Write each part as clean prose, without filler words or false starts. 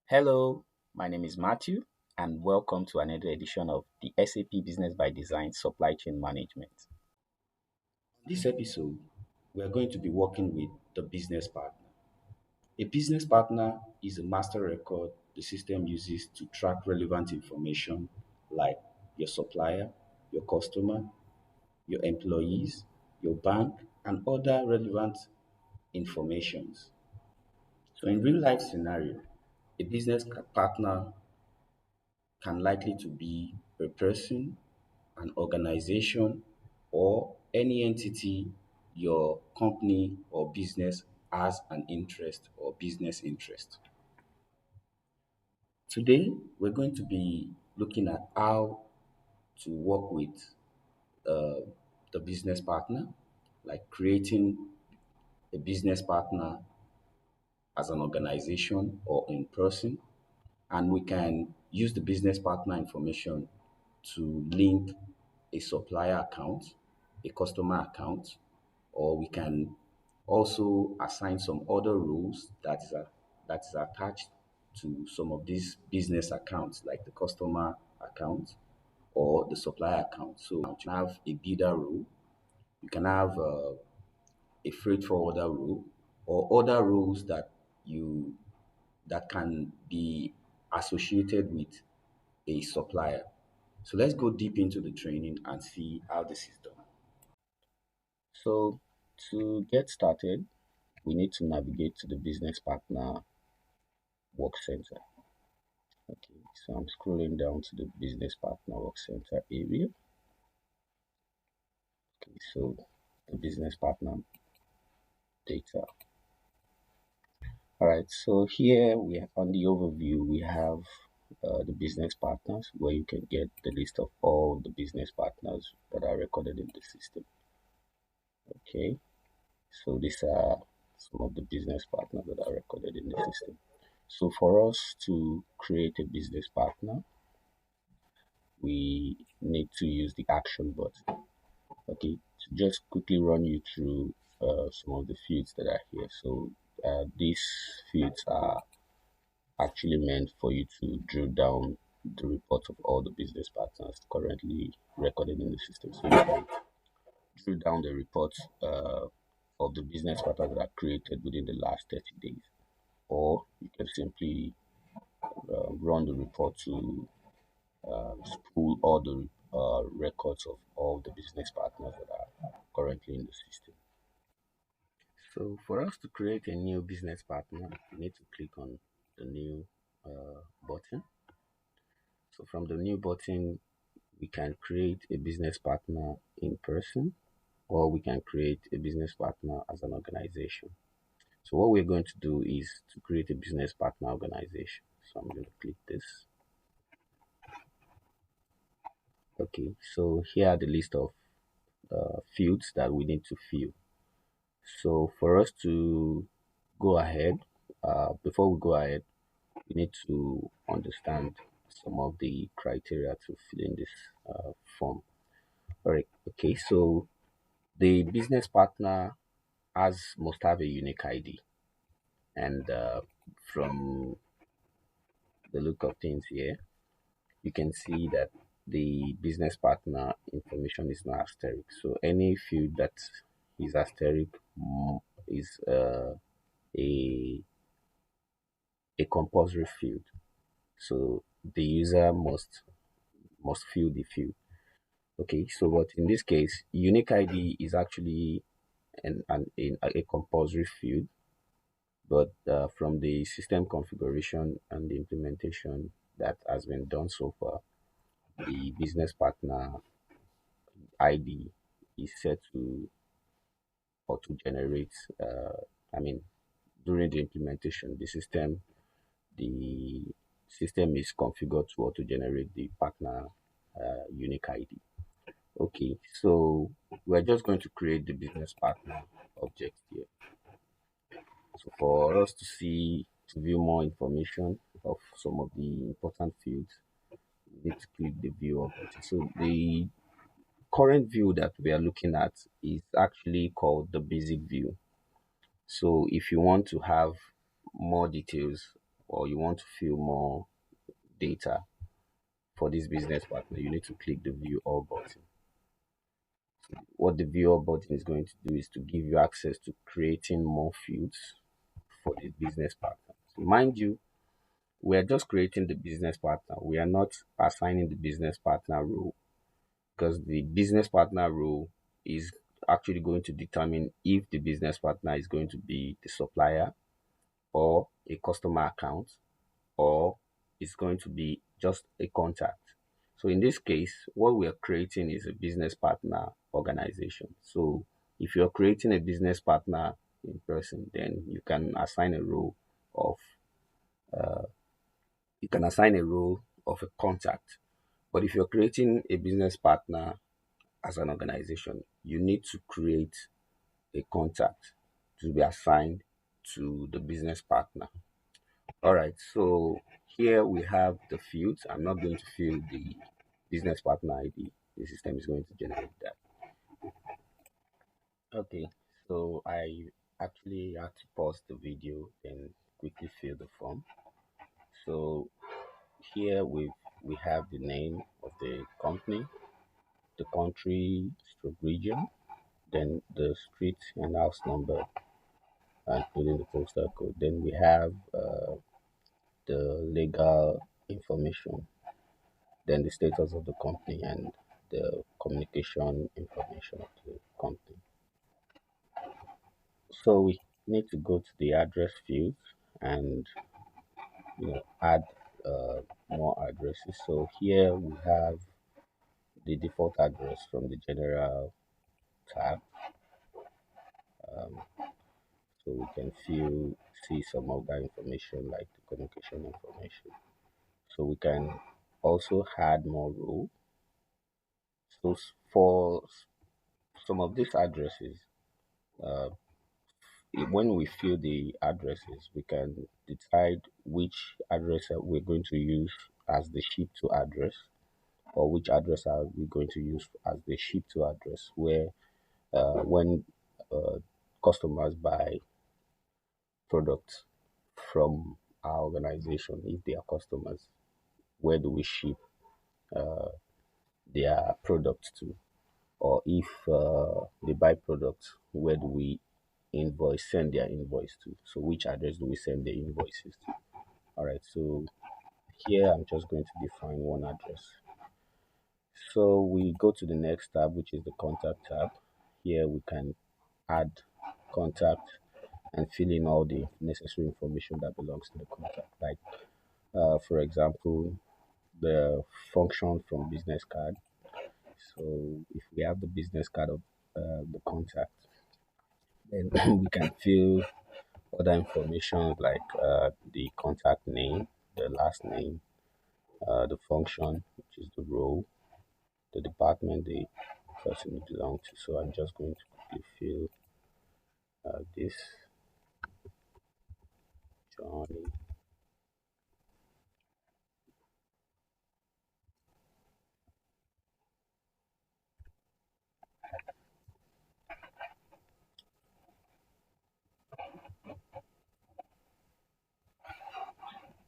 Hello, my name is Matthew, and welcome to another edition of the SAP Business by Design Supply Chain Management. This episode, we are going to be working with the business partner. A business partner is a master record the system uses to track relevant information like your supplier, your customer, your employees, your bank, and other relevant informations. So in real life scenario, a partner can likely to be a person, an organization, or any entity your company or business has an interest or business interest. Today, we're going to be looking at how to work with uh, the business partner, like creating a business partner as an organization or in person, and we can use the business partner information to link a supplier account, a customer account, or we can also assign some other rules that is attached to some of these business accounts, like the customer account or the supplier account. So you can have a bidder rule, you can have a freight forwarder rule, or other rules you that can be associated with a supplier. So let's go deep into the training and see how this is done. So, to get started, we need to navigate to the Business Partner Work Center. Okay, so I'm scrolling down to the Business Partner Work Center area. Okay, so the Business Partner data. All right, so here we have on the overview, we have the business partners where you can get the list of all the business partners that are recorded in the system. Okay, so these are some of the business partners that are recorded in the system. So for us to create a business partner, we need to use the action button. Okay, to just quickly run you through some of the fields that are here. So these fields are actually meant for you to drill down the reports of all the business partners currently recorded in the system. So you can drill down the reports of the business partners that are created within the last 30 days. Or you can simply run the report to pull all the records of all the business partners that are currently in the system. So for us to create a new business partner, you need to click on the new button. So from the new button, we can create a business partner in person, or we can create a business partner as an organization. So what we're going to do is to create a business partner organization. So I'm going to click this. Okay, so here are the list of fields that we need to fill. So for us to go ahead, before we go ahead, we need to understand some of the criteria to fill in this form. All right, okay, so the business partner must have a unique ID, and from the look of things here, you can see that the business partner information is not asterisk. So any field that is asterisk is a a compulsory field. So the user must fill the field. Okay, so but in this case, unique ID is actually a compulsory field, but from the system configuration and the implementation that has been done so far, the business partner ID is set to auto generate. I mean, during the implementation, the system is configured to auto generate the partner unique ID. Okay, so we're just going to create the business partner object here. So for us to view more information of some of the important fields, we need to click the view object. So the current view that we are looking at is actually called the basic view. So if you want to have more details or you want to fill more data for this business partner, you need to click the view all button. What the view all button is going to do is to give you access to creating more fields for the business partner. So mind you, we are just creating the business partner. We are not assigning the business partner role, because the business partner role is actually going to determine if the business partner is going to be the supplier or a customer account, or it's going to be just a contact. So in this case, what we are creating is a business partner organization. So if you're creating a business partner in person, then of you can assign a role of a contact. But if you're creating a business partner as an organization, you need to create a contact to be assigned to the business partner. All right, so here we have the fields. I'm not going to fill the business partner ID. The system is going to generate that. Okay, so I actually had to pause the video and quickly fill the form. So here we have the name of the company, the country, stroke region, then the street and house number, including the postal code. Then we have the legal information, then the status of the company and the communication information of the company. So we need to go to the address field and add more addresses. So here we have the default address from the general tab. So we can see some of that information like the communication information. So we can also add more row. So for some of these addresses, uh, when we fill the addresses, we can decide which address we're going to use as the ship to address, or which address are we going to use as the ship to address, where when uh, customers buy products from our organization, if they are customers, where do we ship their products to? Or if they buy products, where do we send their invoice to? So which address do we send the invoices to? All right, so here I'm just going to define one address. So we go to the next tab, which is the contact tab. Here we can add contact and fill in all the necessary information that belongs to the contact. Like, for example, the function from business card. So if we have the business card of the contact, then we can fill other information like the contact name, the last name, the function, which is the role, the department the person belongs to. So I'm just going to quickly fill this Johnny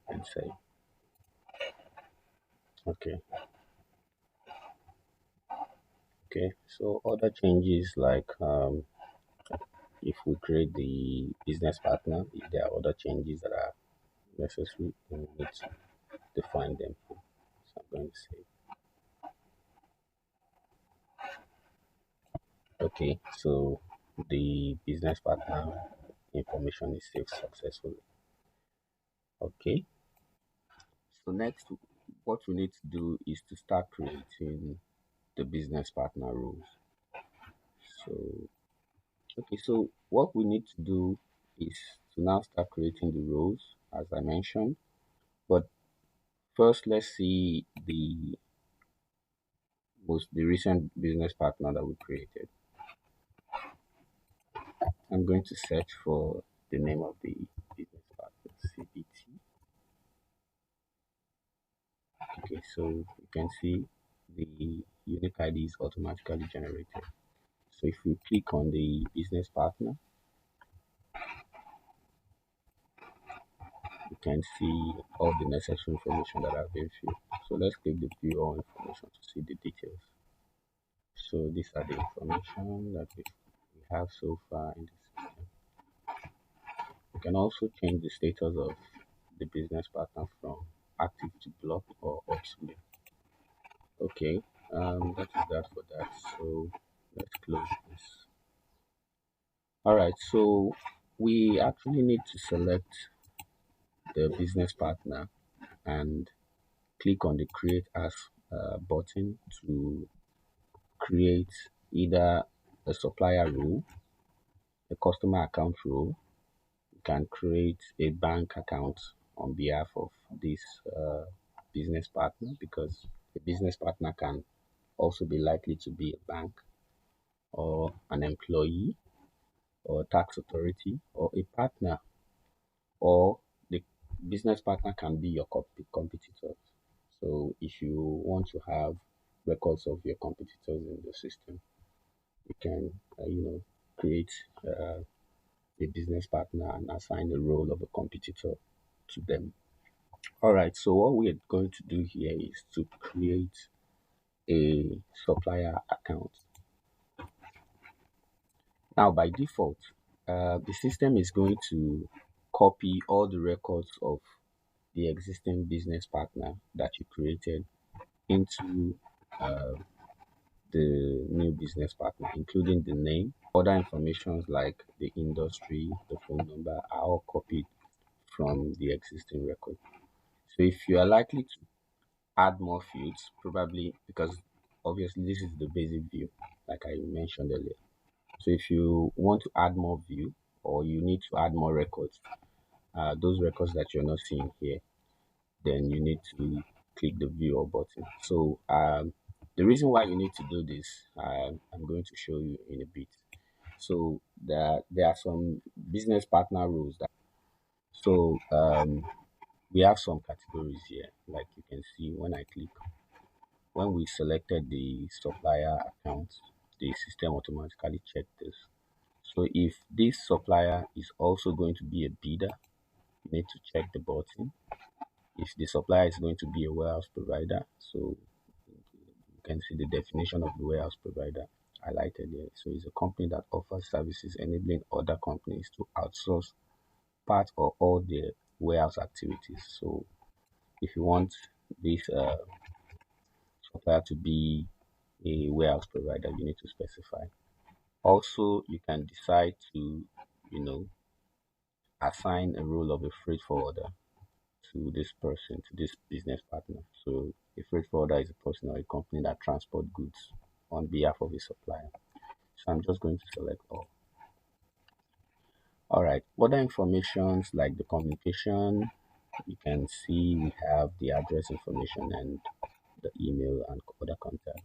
and say, okay, okay. So other changes like if we create the business partner, if there are other changes that are necessary, then we need to define them. So I'm going to say, okay, so the business partner information is saved successfully. Okay, so next, what we need to do is to start creating the business partner rules. So, okay, so what we need to do is to now start creating the roles, as I mentioned. But first, let's see the recent business partner that we created. I'm going to search for the name of the business partner, CBT. Okay, so you can see the unique ID is automatically generated. So if we click on the business partner, you can see all the necessary information that have been filled. So let's click the view all information to see the details. So these are the information that we have so far in the system. We can also change the status of the business partner from active to block or obsolete. Okay, that is that for that. So let's close this. All right, so we actually need to select the business partner and click on the create as button to create either a supplier role, a customer account role. You can create a bank account on behalf of this business partner because the business partner can also be likely to be a bank or an employee or tax authority or a partner, or the business partner can be your competitors. So if you want to have records of your competitors in the system, you can create a business partner and assign the role of a competitor to them. All right, so what we are going to do here is to create a supplier account. Now, by default, the system is going to copy all the records of the existing business partner that you created into uh, the new business partner, including the name. Other informations like the industry, the phone number are all copied from the existing record. So if you are likely to add more fields, probably because obviously this is the basic view, like I mentioned earlier. So if you want to add more view or you need to add more records, those records that you're not seeing here, then you need to click the view all button. So the reason why you need to do this, I'm going to show you in a bit. So there are some business partner rules that. So we have some categories here, like you can see when I click. When we selected the supplier account, the system automatically checked this. So if this supplier is also going to be a bidder, you need to check the button. If the supplier is going to be a warehouse provider, so you can see the definition of the warehouse provider highlighted here. So it's a company that offers services enabling other companies to outsource part or all their warehouse activities. So if you want this supplier to be a warehouse provider, you need to specify. Also, you can decide to, you know, assign a role of a freight forwarder to this person, to this business partner. So a freight forwarder is a person or a company that transport goods on behalf of a supplier. So I'm just going to select all. All right. Other informations like the communication, you can see we have the address information and the email and other contact.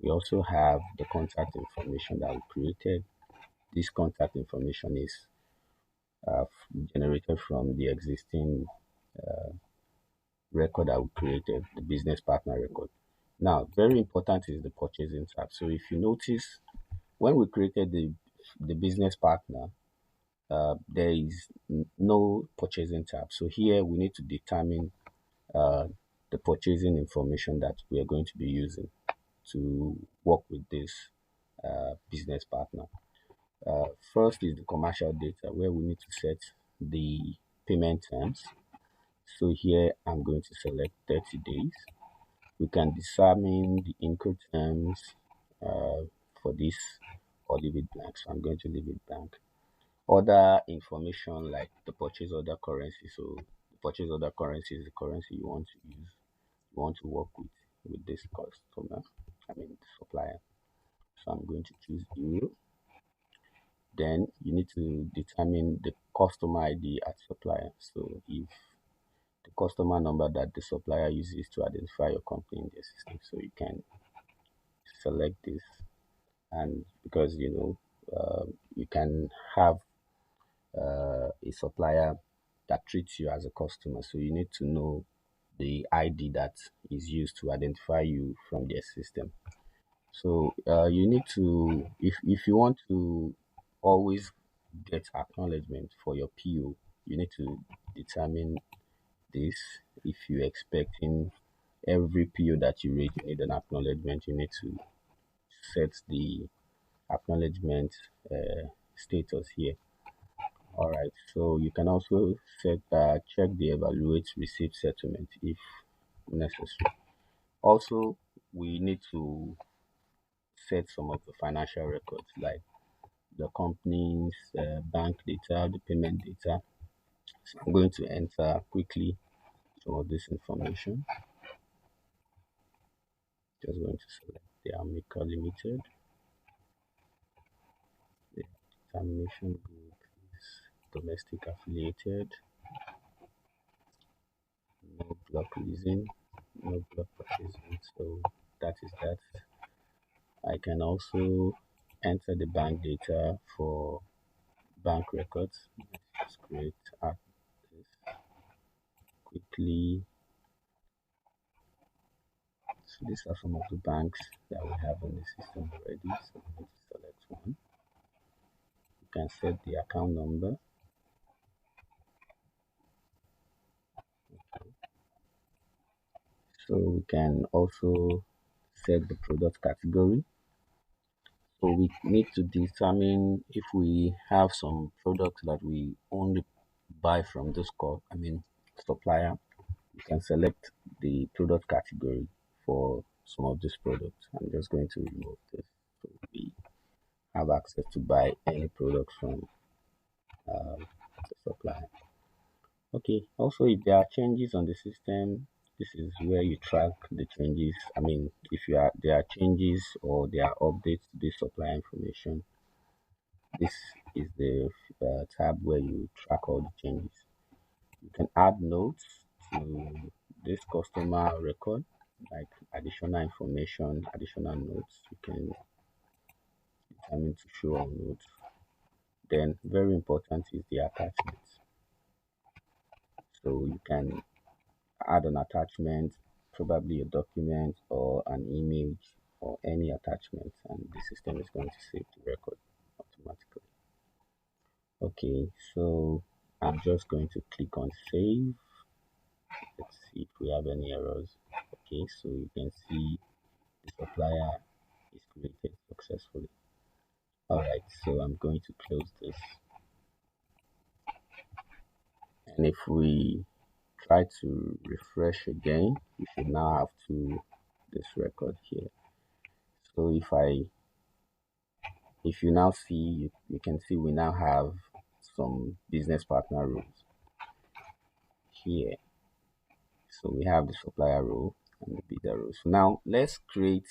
We also have the contact information that we created. This contact information is generated from the existing record that we created, the business partner record. Now, very important is the purchasing tab. So if you notice, when we created the business partner, there is no purchasing tab. So here we need to determine uh, the purchasing information that we are going to be using to work with this business partner. First is the commercial data where we need to set the payment terms. So here I'm going to select 30 days. We can determine the income terms uh, for this or leave it blank. So I'm going to leave it blank. Other information like the purchase order currency. So the purchase order currency is the currency you want to use, you want to work with this customer, I mean supplier. So I'm going to choose euro. Then you need to determine the customer ID at supplier. So if the customer number that the supplier uses to identify your company in their system, so you can select this. And because you can have a supplier that treats you as a customer, so you need to know the ID that is used to identify you from their system. So you need to, if you want to always get acknowledgement for your PO, you need to determine this. If you're expecting every PO that you rate, you need an acknowledgement. You need to set the acknowledgement status here. All right. So you can also set check the evaluate receipt settlement if necessary. Also, we need to set some of the financial records like the company's bank data, the payment data. So I'm going to enter quickly some of this information. Just going to select the Amica Limited. The determination group is domestic affiliated, no block leasing, no block purchasing. So that is that. I can also enter the bank data for bank records. Let's just create this quickly. So these are some of the banks that we have in the system already. So we need to select one. You can set the account number. So we can also set the product category. So we need to determine if we have some products that we only buy from this supplier. You can select the product category for some of these products. I'm just going to remove this so we have access to buy any product from the supplier. Okay, also if there are changes on the system, this is where you track the changes. If there are changes or there are updates to the supplier information, this is the tab where you track all the changes. You can add notes to this customer record, like additional information, additional notes. You can determine to show all notes. Then, very important is the attachments. So you can add an attachment, probably a document or an image or any attachment, and the system is going to save the record automatically. Okay, so I'm just going to click on save. Let's see if we have any errors. Okay, so you can see the supplier is created successfully. Alright, so I'm going to close this. And if we try to refresh again, we should now have to this record here. So if you now see, you can see we now have some business partner rules here. So we have the supplier rule and the bidder rule. So now let's create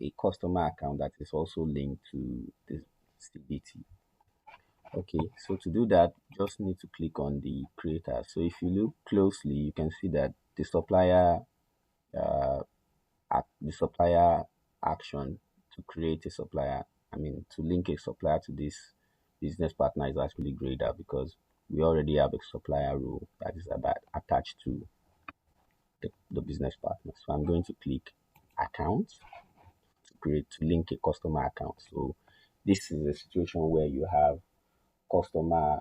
a customer account that is also linked to this CBT. Okay, so to do that, just need to click on the creator. So if you look closely, you can see that uh, the supplier action to create a supplier, to link a supplier to this business partner is actually greater because we already have a supplier rule that is attached to the business partner. So I'm going to click account to link a customer account. So this is a situation where you have customer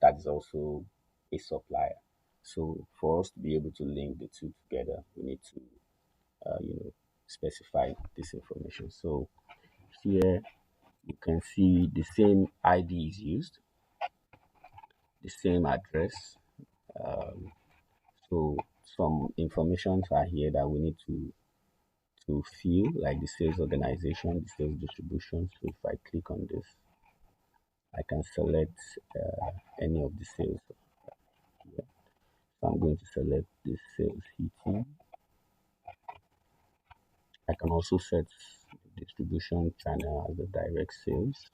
that is also a supplier. So for us to be able to link the two together, we need to specify this information. So here you can see the same ID is used, the same address. So some informations are here that we need to fill, like the sales organization, the sales distribution. So if I click on this, I can select any of the sales here. So I'm going to select the sales heating. I can also set the distribution channel as the direct sales.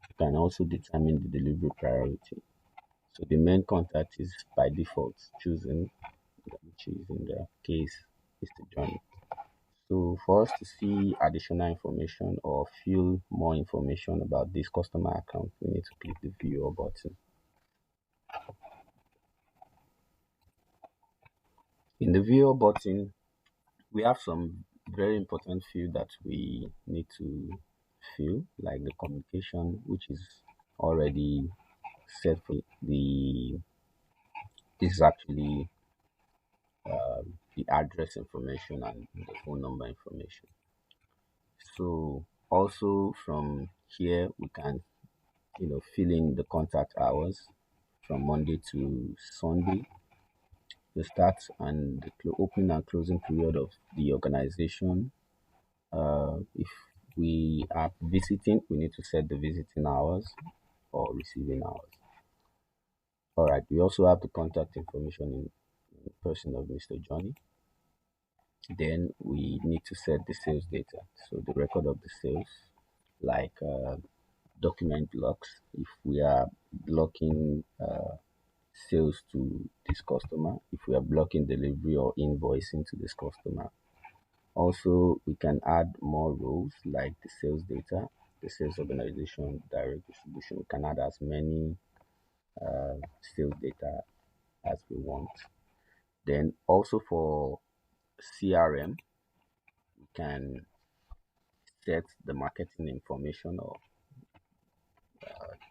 You can also determine the delivery priority. So the main contact is by default chosen, which is in the case is the journey. So for us to see additional information or fill more information about this customer account, we need to click the view all button. In the view all button, we have some very important field that we need to fill, like the communication, which is already set for the This is actually the address information and the phone number information. So also from here we can fill in the contact hours from Monday to Sunday, the start and the opening and closing period of the organization. If we are visiting, we need to set the visiting hours or receiving hours. All right. We also have the contact information in person of Mr. Johnny. Then we need to set the sales data. So the record of the sales, like document blocks. If we are blocking sales to this customer, if we are blocking delivery or invoicing to this customer. Also, we can add more rows like the sales data, the sales organization, direct distribution. We can add as many sales data as we want. Then also for CRM, we can set the marketing information or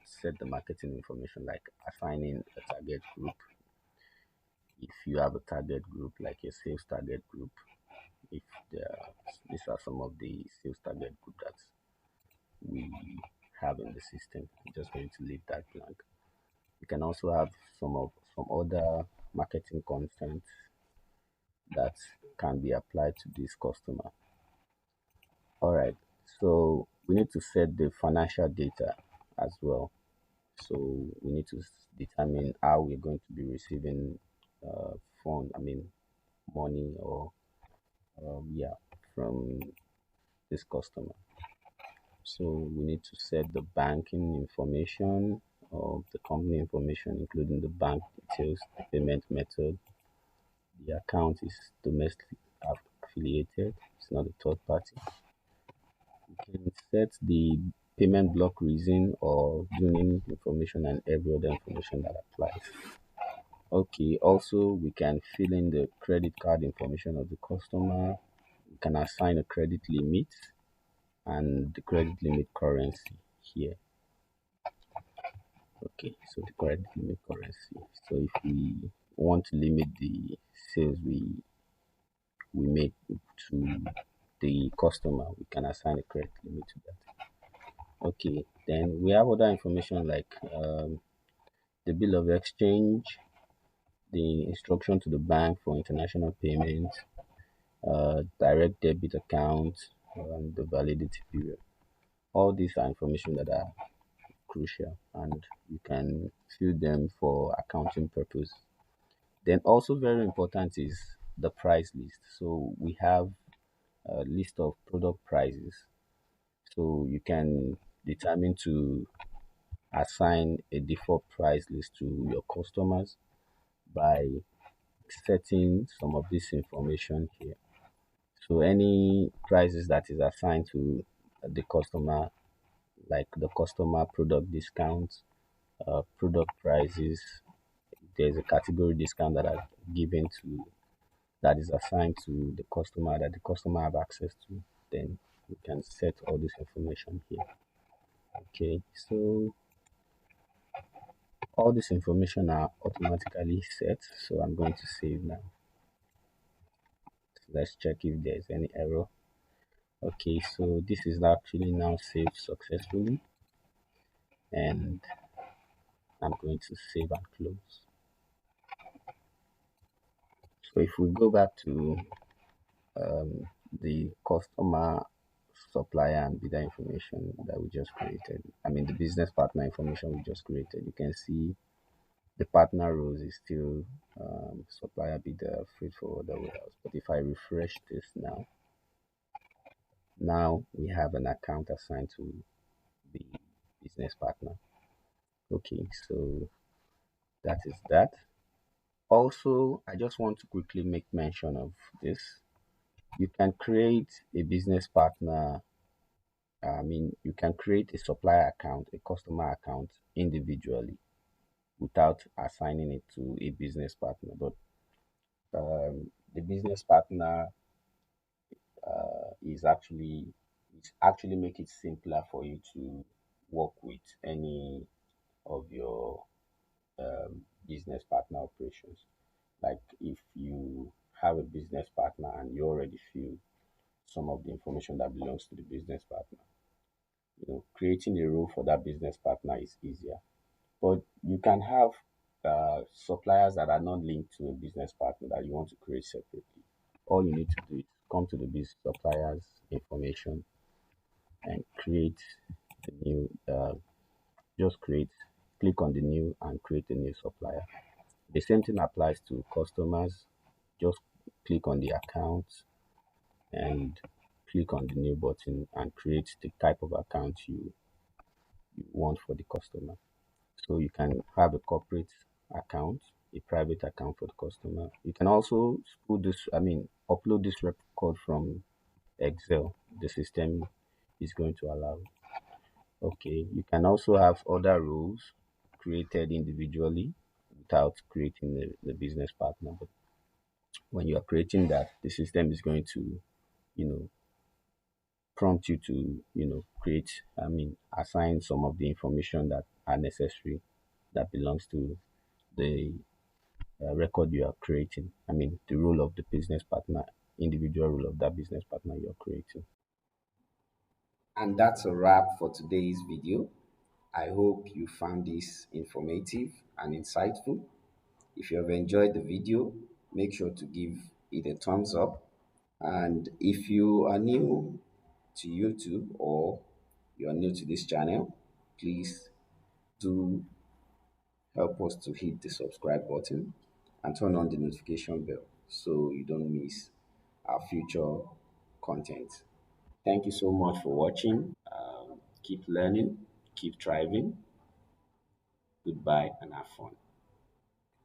set the marketing information like assigning a target group. If you have a target group like a sales target group, if these are some of the sales target group that we have in the system, I'm just going to leave that blank. You can also have some other marketing content that can be applied to this customer. All right. So we need to set the financial data as well. So we need to determine how we're going to be receiving fund. I mean, money or yeah, from this customer. So we need to set the banking information of the company information, including the bank details, the payment method. The account is domestic affiliated. It's not a third party. You can set the payment block reason or union information and every other information that applies. Okay, also we can fill in the credit card information of the customer. We can assign a credit limit and the credit limit currency here. Okay, so the credit limit currency. So if we want to limit the sales we make to the customer, we can assign a credit limit to that. Okay, then we have other information like the bill of exchange, the instruction to the bank for international payment, direct debit account, and the validity period. All these are information that are crucial and you can fill them for accounting purpose. Then also very important is the price list. So we have a list of product prices. So you can determine to assign a default price list to your customers by setting some of this information here. So any prices that is assigned to the customer, like the customer product discounts, product prices, there's a category discount that are given to that is assigned to the customer that the customer have access to, then we can set all this information here. Okay, so all this information are automatically set. So I'm going to save now. So let's check if there's any error. Okay, so this is actually now saved successfully, and I'm going to save and close. So if we go back to the customer, supplier, and bidder information that we just created, I mean the business partner information we just created, you can see the partner rows is still supplier, bidder, freight forwarder, warehouse. But if I refresh this now we have an account assigned to the business partner. Okay, so that is that. Also, I just want to quickly make mention of this. You can create a business partner. I mean, you can create a supplier account, a customer account individually without assigning it to a business partner. But the business partner is actually make it simpler for you to work with any of your business partner operations. Like if you have a business partner and you already fill some of the information that belongs to the business partner, creating a role for that business partner is easier. But you can have suppliers that are not linked to a business partner that you want to create separately. All you need to do is come to the business suppliers information and create the new. Just create, click on the new and create a new supplier. The same thing applies to customers. Just click on the account and click on the new button and create the type of account you want for the customer. So you can have a corporate account, a private account for the customer. You can also put this, upload this record from Excel. The system is going to allow. Okay, you can also have other rules created individually without creating the business partner. But when you are creating that, the system is going to, you know, prompt you to, create, assign some of the information that are necessary that belongs to the record you are creating. The role of the business partner, individual role of that business partner you are creating. And that's a wrap for today's video. I hope you found this informative and insightful. If you have enjoyed the video, make sure to give it a thumbs up. And if you are new to YouTube or you are new to this channel, please do help us to hit the subscribe button and turn on the notification bell so you don't miss our future content. Thank you so much for watching. Keep learning, keep thriving. Goodbye and have fun.